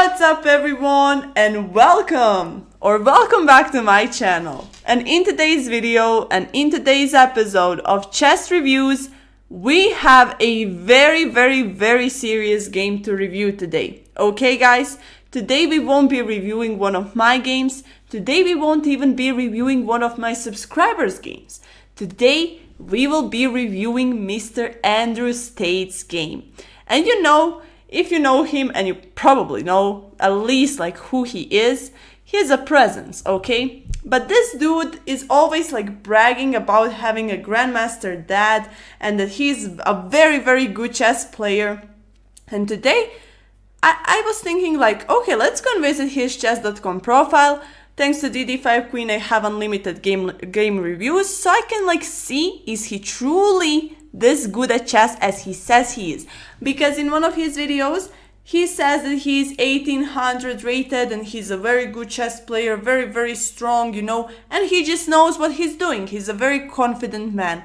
What's up everyone and welcome back to my channel. And in today's video and in today's episode of Chess Reviews, we have a very serious game to review today. Okay guys, today we won't be reviewing one of my games. Today we won't even be reviewing one of my subscribers' games. Today we will be reviewing Mr. Andrew Tate's game. And you know, if you know him, and you probably know at least like who he is a presence, okay? But this dude is always like bragging about having a grandmaster dad and that he's a very good chess player. And today I was thinking like, okay, let's go and visit his chess.com profile. Thanks to DD5 Queen, I have unlimited game reviews, so I can like see, is he truly this good at chess as he says he is? Because in one of his videos, he says that he's 1800 rated and he's a very good chess player, very strong, you know, and he just knows what he's doing. He's a very confident man.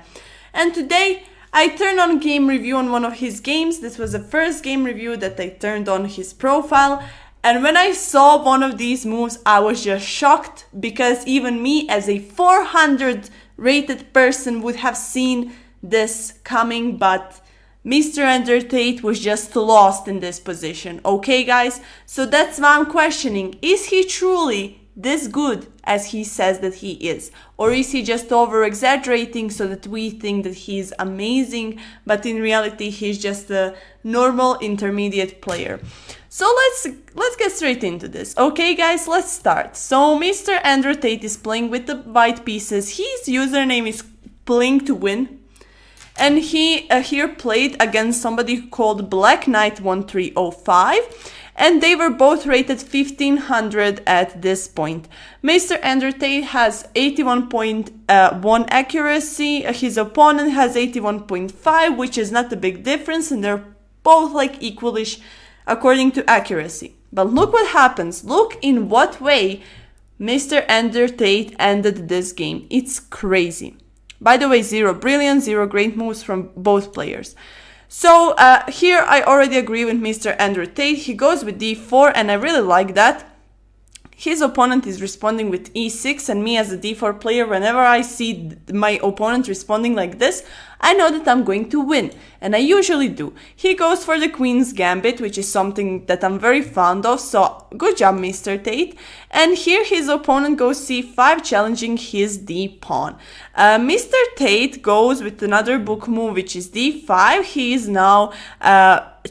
And today, I turned on game review on one of his games. This was the first game review that I turned on his profile. And when I saw one of these moves, I was just shocked, because even me as a 400 rated person would have seen this coming, but Mr. Andrew Tate was just lost in this position. Okay guys, so that's why I'm questioning, is he truly this good as he says that he is? Or is he just over exaggerating so that we think that he's amazing, but in reality he's just a normal intermediate player? So let's get straight into this. Okay guys, let's start. So Mr. Andrew Tate is playing with the white pieces. His username is playing to win. And he here played against somebody called Black Knight 1305, and they were both rated 1500 at this point. Mr. Andrew Tate has 81.1 accuracy, his opponent has 81.5, which is not a big difference, and they're both like equalish according to accuracy. But look what happens, look in what way Mr. Andrew Tate ended this game. It's crazy. By the way, 0 brilliant, 0 great moves from both players. So here I already agree with Mr. Andrew Tate. He goes with d4 and I really like that. His opponent is responding with e6, and me as a d4 player, whenever I see my opponent responding like this, I know that I'm going to win, and I usually do. He goes for the Queen's Gambit, which is something that I'm very fond of, so good job Mr. Tate. And here his opponent goes c5, challenging his d-pawn. Mr. Tate goes with another book move, which is d5. He is now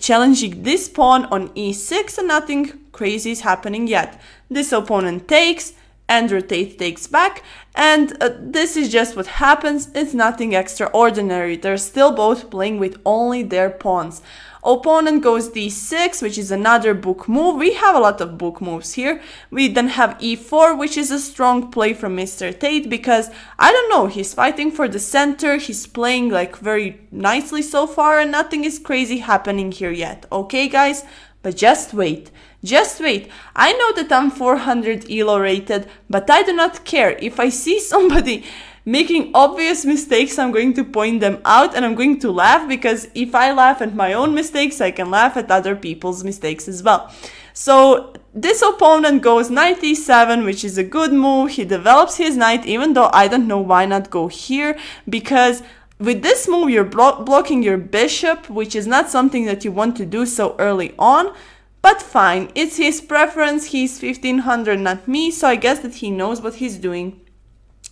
challenging this pawn on e6, and nothing crazy is happening yet. This opponent takes, Andrew Tate takes back, and this is just what happens. It's nothing extraordinary. They're still both playing with only their pawns. Opponent goes d6, which is another book move. We have a lot of book moves here. We then have e4, which is a strong play from Mr. Tate, because, I don't know, he's fighting for the center, he's playing like very nicely so far, and nothing is crazy happening here yet. Okay guys, but just wait. Just wait. I know that I'm 400 elo rated, but I do not care. If I see somebody making obvious mistakes, I'm going to point them out and I'm going to laugh, because if I laugh at my own mistakes, I can laugh at other people's mistakes as well. So this opponent goes knight e7, which is a good move. He develops his knight, even though I don't know why not go here, because with this move you're blocking your bishop, which is not something that you want to do so early on. But fine, it's his preference, he's 1500, not me, so I guess that he knows what he's doing.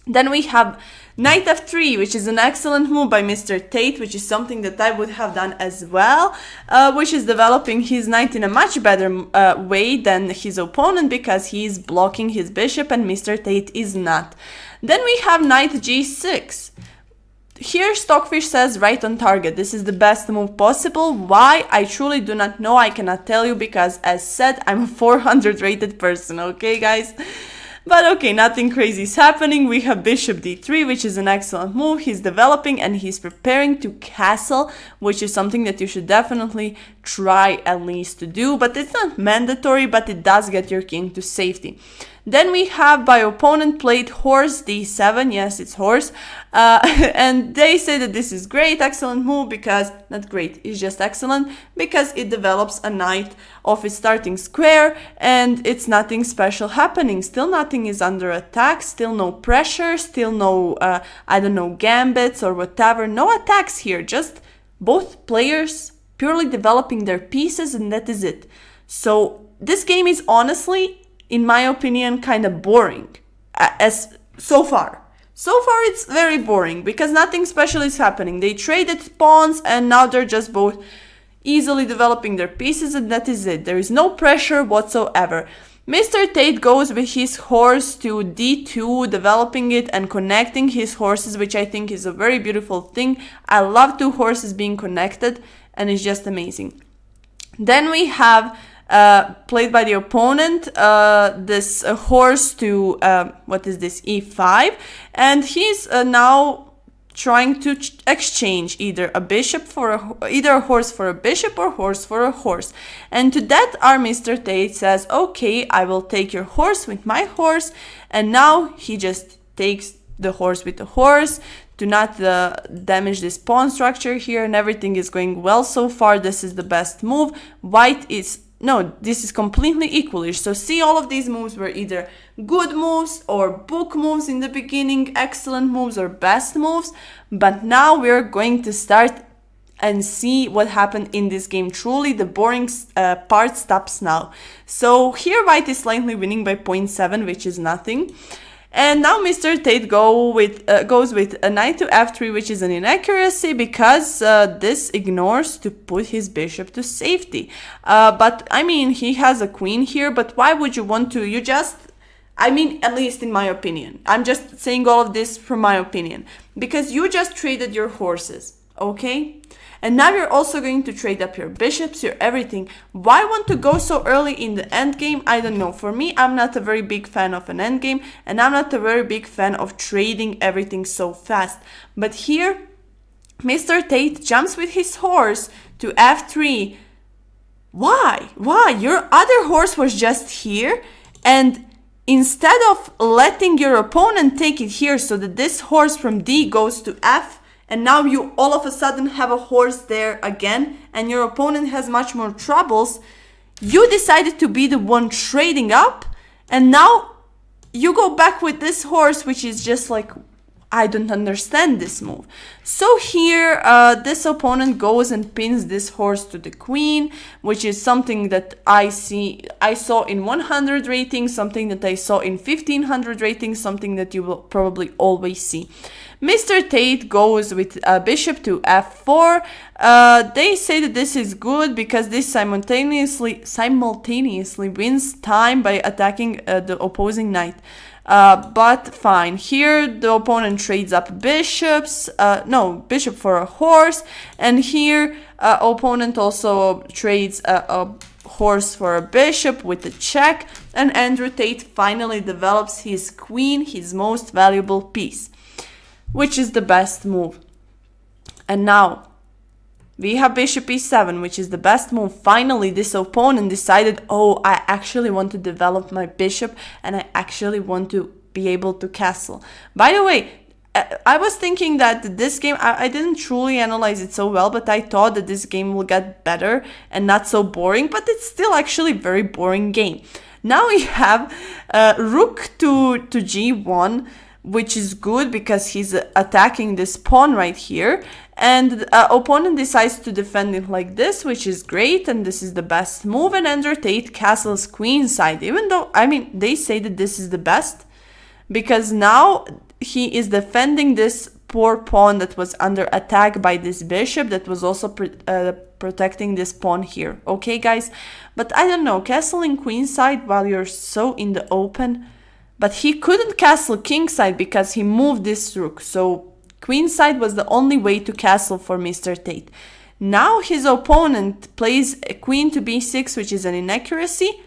Then we have knight f3, which is an excellent move by Mr. Tate, which is something that I would have done as well, which is developing his knight in a much better way than his opponent, because he's blocking his bishop and Mr. Tate is not. Then we have knight g6. Here Stockfish says right on target. This is the best move possible. Why? I truly do not know. I cannot tell you, because as said, I'm a 400 rated person. Okay guys? But okay, nothing crazy is happening. We have bishop d3, which is an excellent move. He's developing and he's preparing to castle, which is something that you should definitely try at least to do. But it's not mandatory, but it does get your king to safety. Then we have by opponent played horse d7. Yes, it's horse. And they say that this is great, excellent move, because, not great, it's just excellent, because it develops a knight of its starting square, and it's nothing special happening. Still nothing is under attack, still no pressure, still no, I don't know, gambits or whatever. No attacks here, just both players purely developing their pieces, and that is it. So this game is honestly, in my opinion, kind of boring, as so far. So far it's very boring, because nothing special is happening. They traded pawns, and now they're just both easily developing their pieces, and that is it. There is no pressure whatsoever. Mr. Tate goes with his horse to d2, developing it and connecting his horses, which I think is a very beautiful thing. I love two horses being connected, and it's just amazing. Then we have played by the opponent this horse to what is this, e5, and he's now trying to exchange either a bishop for either a horse for a bishop or horse for a horse. And to that our Mr. Tate says, okay, I will take your horse with my horse, and now he just takes the horse with the horse to not damage this pawn structure here, and everything is going well so far. This is the best move. White is, no, this is completely equalish. So see, all of these moves were either good moves or book moves in the beginning, excellent moves or best moves, but now we're going to start and see what happened in this game. Truly the boring part stops now. So here white is slightly winning by 0.7, which is nothing. And now Mr. Tate goes with a knight to f3, which is an inaccuracy, because this ignores to put his bishop to safety. But I mean, he has a queen here, but why would you want to? You just, I mean, at least in my opinion, I'm just saying all of this from my opinion, because you just traded your horses, okay? And now you're also going to trade up your bishops, your everything. Why want to go so early in the endgame? I don't know. For me, I'm not a very big fan of an endgame, and I'm not a very big fan of trading everything so fast. But here, Mr. Tate jumps with his horse to f3. Why? Why? Your other horse was just here, and instead of letting your opponent take it here so that this horse from d goes to f, and now you all of a sudden have a horse there again, and your opponent has much more troubles, you decided to be the one trading up, and now you go back with this horse, which is just like, I don't understand this move. So here, this opponent goes and pins this horse to the queen, which is something that I saw in 100 ratings, something that I saw in 1500 ratings, something that you will probably always see. Mr. Tate goes with bishop to f4. They say that this is good because this simultaneously wins time by attacking the opposing knight. But fine, here the opponent trades up bishops, bishop for a horse, and here opponent also trades a horse for a bishop with a check, and Andrew Tate finally develops his queen, his most valuable piece, which is the best move. And now we have bishop e7, which is the best move. Finally, this opponent decided, oh, I actually want to develop my bishop, and I actually want to be able to castle. By the way, I was thinking that this game, I didn't truly analyze it so well, but I thought that this game will get better and not so boring, but it's still actually a very boring game. Now we have rook to g1, which is good because he's attacking this pawn right here, and the opponent decides to defend it like this, which is great, and this is the best move. And Andrew Tate castles queenside, even though, I mean, they say that this is the best, because now he is defending this poor pawn that was under attack by this bishop that was also protecting this pawn here. Okay, guys, but I don't know, castling queenside while you're so in the open. But he couldn't castle kingside because he moved this rook. So queenside was the only way to castle for Mr. Tate. Now his opponent plays a queen to b6, which is an inaccuracy.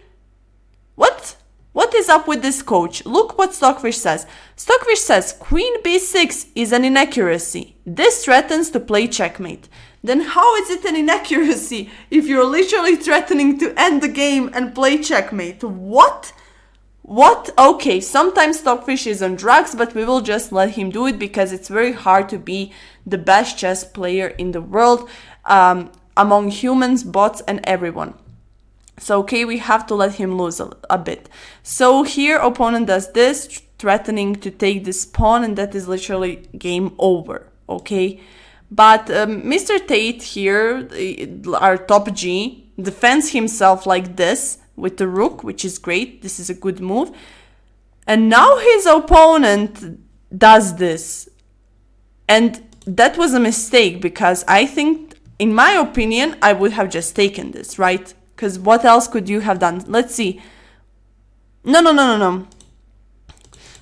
What is up with this coach? Look what Stockfish says. Stockfish says queen b6 is an inaccuracy. This threatens to play checkmate. Then how is it an inaccuracy if you're literally threatening to end the game and play checkmate? What? What? Okay, sometimes Stockfish is on drugs, but we will just let him do it because it's very hard to be the best chess player in the world among humans, bots, and everyone. So, okay, we have to let him lose a bit. So here, opponent does this, threatening to take this pawn, and that is literally game over, okay? But Mr. Tate here, our top G, defends himself like this with the rook, which is great. This is a good move. And now his opponent does this. And that was a mistake because I think, in my opinion, I would have just taken this, right? Because what else could you have done? Let's see. No.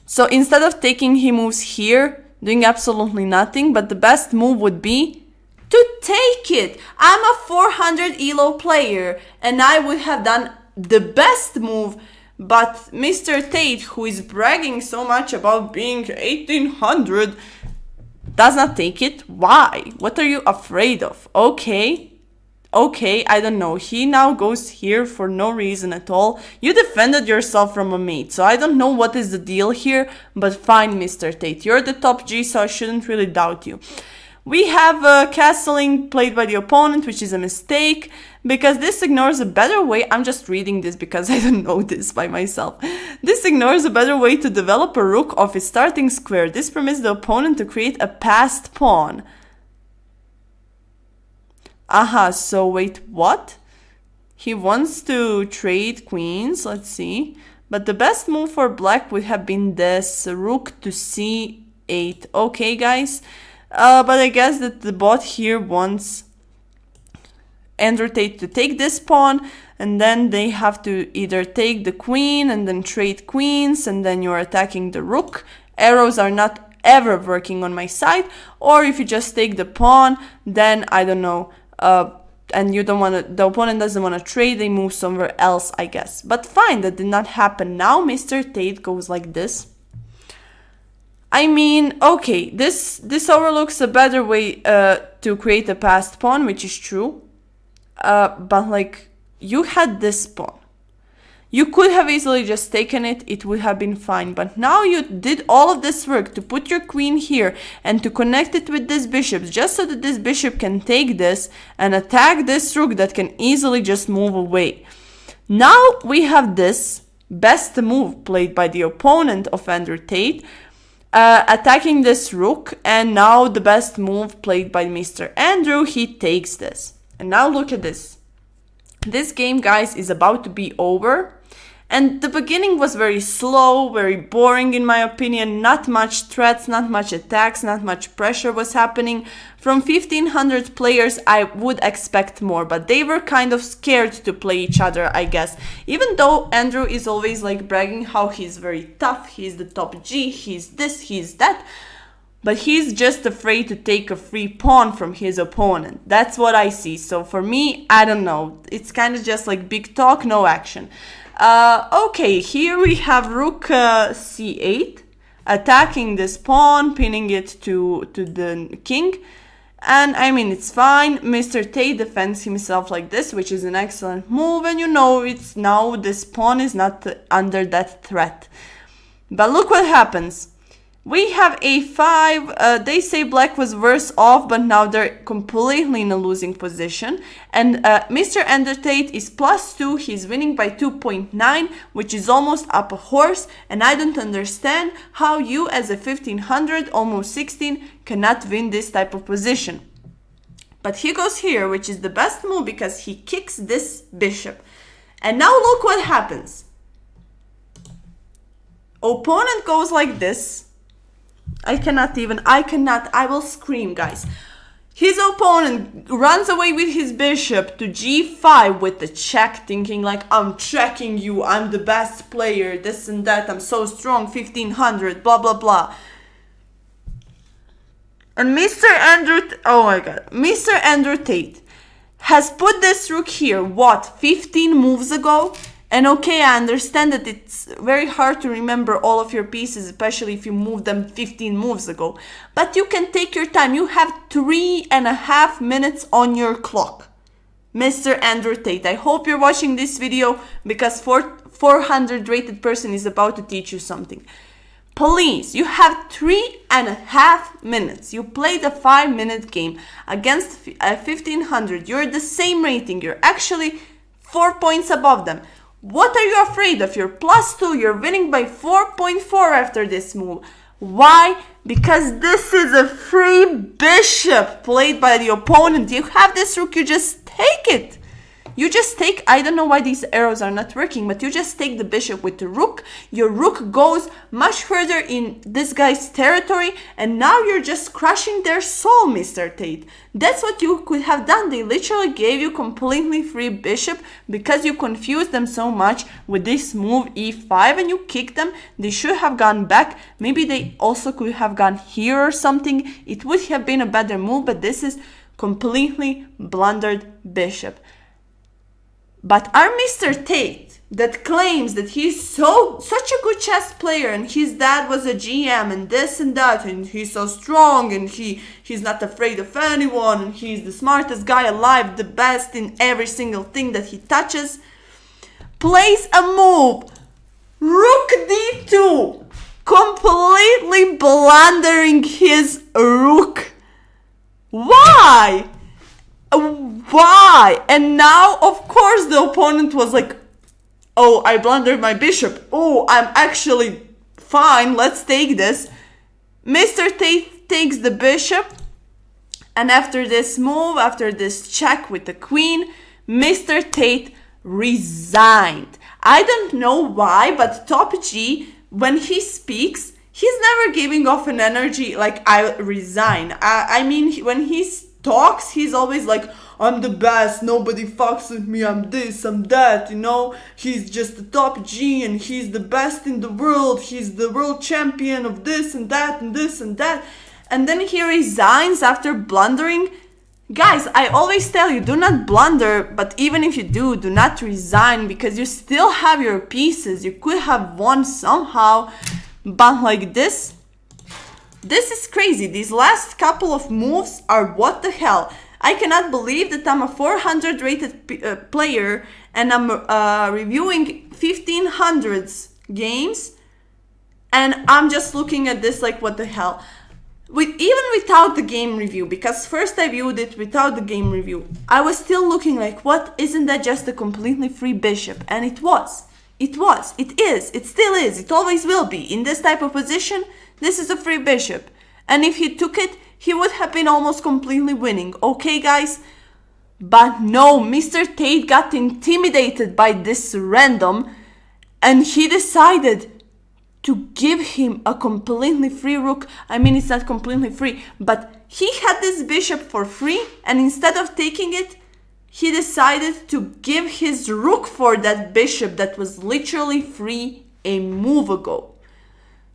So instead of taking, he moves here, doing absolutely nothing. But the best move would be to take it. I'm a 400 ELO player and I would have done the best move. But Mr. Tate, who is bragging so much about being 1800, does not take it. Why? What are you afraid of? Okay, I don't know. He now goes here for no reason at all. You defended yourself from a mate, so I don't know what is the deal here, but fine, Mr. Tate. You're the top G, so I shouldn't really doubt you. We have castling played by the opponent, which is a mistake, because this ignores a better way. I'm just reading this because I don't know this by myself. This ignores a better way to develop a rook off its starting square. This permits the opponent to create a passed pawn. So wait, what? He wants to trade queens, let's see. But the best move for black would have been this, rook to c8. Okay, guys. But I guess that the bot here wants Andrew Tate to take this pawn, and then they have to either take the queen and then trade queens, and then you're attacking the rook. Arrows are not ever working on my side. Or if you just take the pawn, then I don't know. And you don't want to, the opponent doesn't want to trade, they move somewhere else, I guess. But fine, that did not happen. Now Mr. Tate goes like this. I mean, okay, this overlooks a better way to create a passed pawn, which is true. But like, you had this pawn. You could have easily just taken it, it would have been fine. But now you did all of this work to put your queen here and to connect it with this bishop, just so that this bishop can take this and attack this rook that can easily just move away. Now we have this best move played by the opponent of Andrew Tate, attacking this rook, and now the best move played by Mr. Andrew, he takes this. And now look at this. This game, guys, is about to be over. And the beginning was very slow, very boring in my opinion. Not much threats, not much attacks, not much pressure was happening. From 1500 players, I would expect more, but they were kind of scared to play each other, I guess. Even though Andrew is always like bragging how he's very tough, he's the top G, he's this, he's that. But he's just afraid to take a free pawn from his opponent. That's what I see. So for me, I don't know. It's kind of just like big talk, no action. Okay, here we have rook c8, attacking this pawn, pinning it to the king. And I mean, it's fine. Mr. Tate defends himself like this, which is an excellent move. And you know, it's now this pawn is not under that threat. But look what happens. We have a5, they say black was worse off, but now they're completely in a losing position. And Mr. Andrew Tate is +2, he's winning by 2.9, which is almost up a horse. And I don't understand how you as a 1500, almost 16, cannot win this type of position. But he goes here, which is the best move because he kicks this bishop. And now look what happens. Opponent goes like this. I will scream, guys. His opponent runs away with his bishop to g5 with the check, thinking like, I'm checking you, I'm the best player, this and that, I'm so strong, 1500, blah, blah, blah. And Mr. Andrew Tate has put this rook here, what, 15 moves ago? And okay, I understand that it's very hard to remember all of your pieces, especially if you moved them 15 moves ago. But you can take your time. You have 3.5 minutes on your clock. Mr. Andrew Tate. I hope you're watching this video because 400 rated person is about to teach you something. Please, you have 3.5 minutes. You played a 5-minute game against 1500. You're the same rating. You're actually 4 points above them. What are you afraid of? You're +2. You're winning by 4.4 after this move. Why? Because this is a free bishop played by the opponent. You have this rook, you just take it. You just take, I don't know why these arrows are not working, but you just take the bishop with the rook. Your rook goes much further in this guy's territory, and now you're just crushing their soul, Mr. Tate. That's what you could have done. They literally gave you completely free bishop because you confused them so much with this move e5 and you kicked them. They should have gone back. Maybe they also could have gone here or something. It would have been a better move, but this is completely blundered bishop. But our Mr. Tate that claims that he's such a good chess player and his dad was a GM and this and that and he's so strong and he's not afraid of anyone and he's the smartest guy alive, the best in every single thing that he touches, plays a move, rook d2, completely blundering his rook. Why? Why? And now, of course, the opponent was like, oh, I blundered my bishop. Oh, I'm actually fine. Let's take this. Mr. Tate takes the bishop. And after this move, after this check with the queen, Mr. Tate resigned. I don't know why, but Top G, when he speaks, he's never giving off an energy like I resign. I mean, when he's talks, he's always like, I'm the best, nobody fucks with me, I'm this, I'm that, you know, he's just the top G and he's the best in the world, he's the world champion of this and that and this and that, and then he resigns after blundering. Guys, I always tell you, do not blunder, but even if you do not resign because you still have your pieces, you could have won somehow, but like this is crazy. These last couple of moves are what the hell. I cannot believe that I'm a 400 rated player and I'm reviewing 1500s games and I'm just looking at this like what the hell. Even without the game review, because first I viewed it without the game review, I was still looking like, what, isn't that just a completely free bishop? And it was, it is, it still is, it always will be. In this type of position, this is a free bishop. And if he took it, he would have been almost completely winning. Okay, guys? But no, Mr. Tate got intimidated by this random and he decided to give him a completely free rook. I mean, it's not completely free, but he had this bishop for free and instead of taking it, he decided to give his rook for that bishop that was literally free a move ago.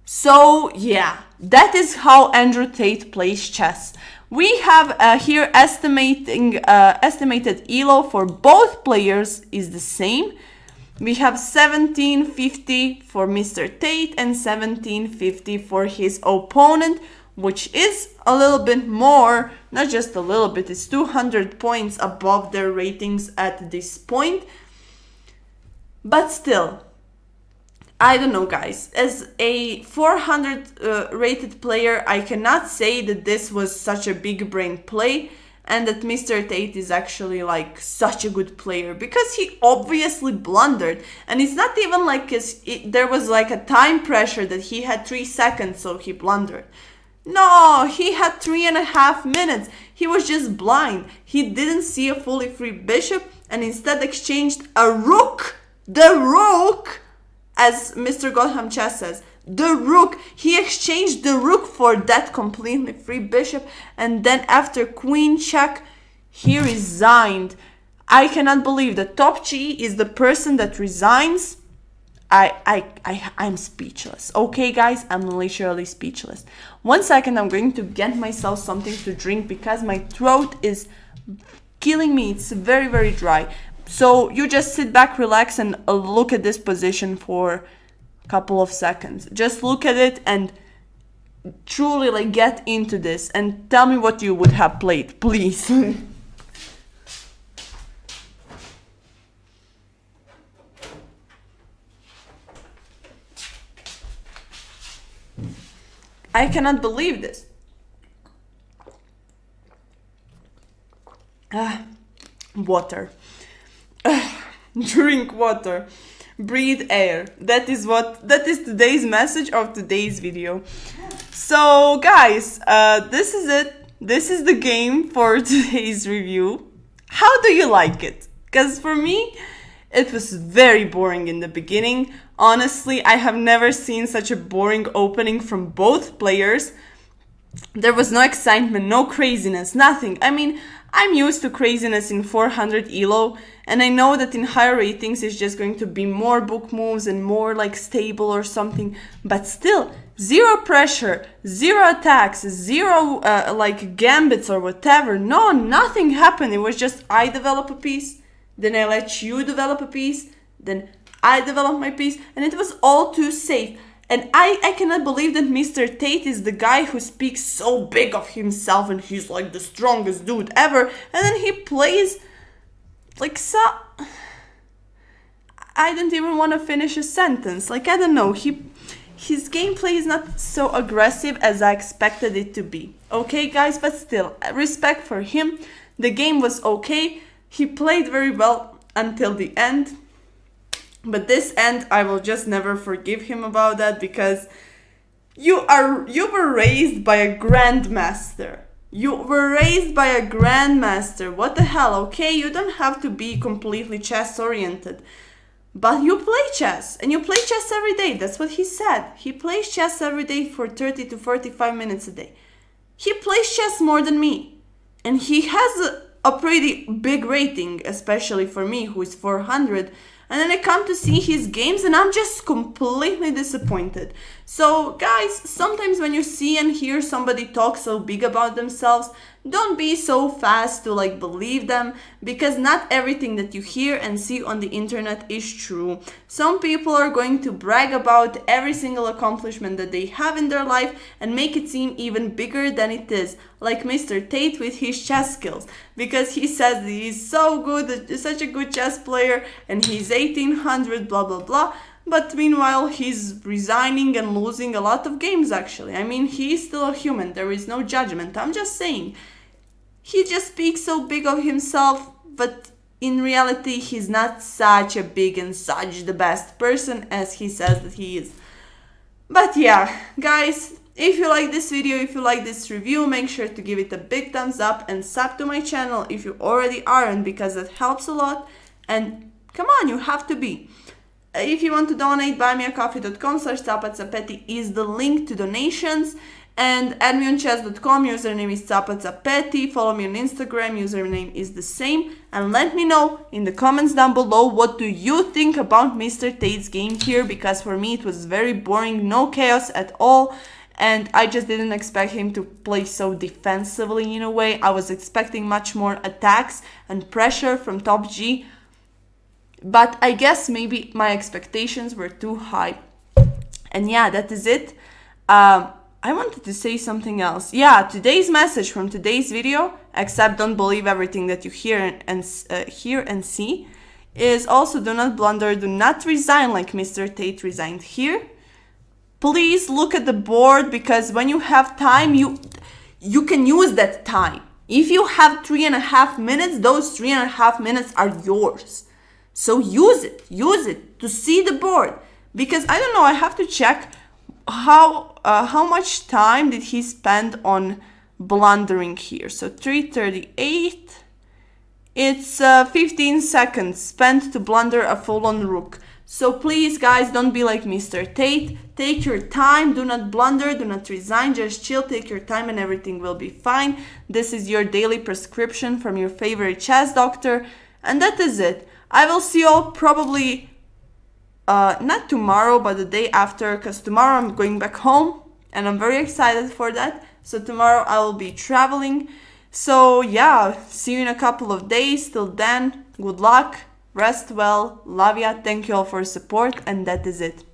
So yeah, that is how Andrew Tate plays chess. We have here estimated elo for both players is the same. We have 1750 for Mr. Tate and 1750 for his opponent, which is a little bit more, not just a little bit, it's 200 points above their ratings at this point. But still, I don't know, guys. As a 400 rated player, I cannot say that this was such a big brain play and that Mr. Tate is actually like such a good player because he obviously blundered. And it's not even like there was like a time pressure that he had 3 seconds, so he blundered. No, he had 3.5 minutes. He was just blind. He didn't see a fully free bishop and instead exchanged a rook. The rook! As Mr. Gotham Chess says, the rook, he exchanged the rook for that completely free bishop and then after queen check, he resigned. I cannot believe that Top G is the person that resigns. I'm speechless. Okay, guys, I'm literally speechless. 1 second, I'm going to get myself something to drink because my throat is killing me. It's very, very dry. So you just sit back, relax, and look at this position for a couple of seconds. Just look at it and truly like get into this and tell me what you would have played, please. I cannot believe this. Water. Drink water. Breathe air. That is today's message of today's video. So guys, this is it. This is the game for today's review. How do you like it? Because for me, it was very boring in the beginning. Honestly, I have never seen such a boring opening from both players. There was no excitement, no craziness, nothing. I mean, I'm used to craziness in 400 elo, and I know that in higher ratings it's just going to be more book moves and more like stable or something, but still, zero pressure, zero attacks, zero like gambits or whatever. No, nothing happened. It was just I develop a piece, then I let you develop a piece, then I develop my piece, and it was all too safe. And I cannot believe that Mr. Tate is the guy who speaks so big of himself and he's like the strongest dude ever. And then he plays like so... I don't even want to finish a sentence. Like, I don't know. His gameplay is not so aggressive as I expected it to be. Okay, guys? But still, respect for him. The game was okay. He played very well until the end. But this end, I will just never forgive him about that, because you were raised by a grandmaster. You were raised by a grandmaster. What the hell, okay? You don't have to be completely chess oriented. But you play chess, and you play chess every day. That's what he said. He plays chess every day for 30 to 45 minutes a day. He plays chess more than me. And he has a pretty big rating, especially for me, who is 400. And then I come to see his games and I'm just completely disappointed. So guys, sometimes when you see and hear somebody talk so big about themselves, don't be so fast to like believe them, because not everything that you hear and see on the internet is true. Some people are going to brag about every single accomplishment that they have in their life and make it seem even bigger than it is, like Mr. Tate with his chess skills, because he says he's so good, such a good chess player, and he's 1800 blah blah blah. But meanwhile, he's resigning and losing a lot of games actually. I mean, he's still a human, there is no judgment. I'm just saying, he just speaks so big of himself, but in reality, he's not such a big and such the best person as he says that he is. But yeah, guys, if you like this video, if you like this review, make sure to give it a big thumbs up and sub to my channel if you already aren't, because that helps a lot. And come on, you have to be. If you want to donate, buymeacoffee.com/CapaCapetti is the link to donations. And add me on chess.com, username is CapaCapetti. Follow me on Instagram, username is the same. And let me know in the comments down below, what do you think about Mr. Tate's game here? Because for me it was very boring, no chaos at all. And I just didn't expect him to play so defensively in a way. I was expecting much more attacks and pressure from top G. But I guess maybe my expectations were too high. And yeah, that is it. I wanted to say something else. Yeah, today's message from today's video, except don't believe everything that you hear and see, is also do not blunder, do not resign like Mr. Tate resigned here. Please look at the board, because when you have time, you can use that time. If you have 3.5 minutes, those 3.5 minutes are yours. So use it to see the board. Because I don't know, I have to check how much time did he spend on blundering here. So 3:38, it's 15 seconds spent to blunder a full-on rook. So please guys, don't be like Mr. Tate. Take your time, do not blunder, do not resign, just chill, take your time and everything will be fine. This is your daily prescription from your favorite chess doctor, and that is it. I will see you all probably not tomorrow, but the day after, because tomorrow I'm going back home and I'm very excited for that. So tomorrow I will be traveling. So yeah, see you in a couple of days. Till then, good luck, rest well, love ya, thank you all for support, and that is it.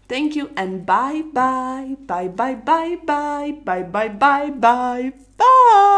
Thank you and bye bye, bye bye bye bye, bye bye bye bye, bye.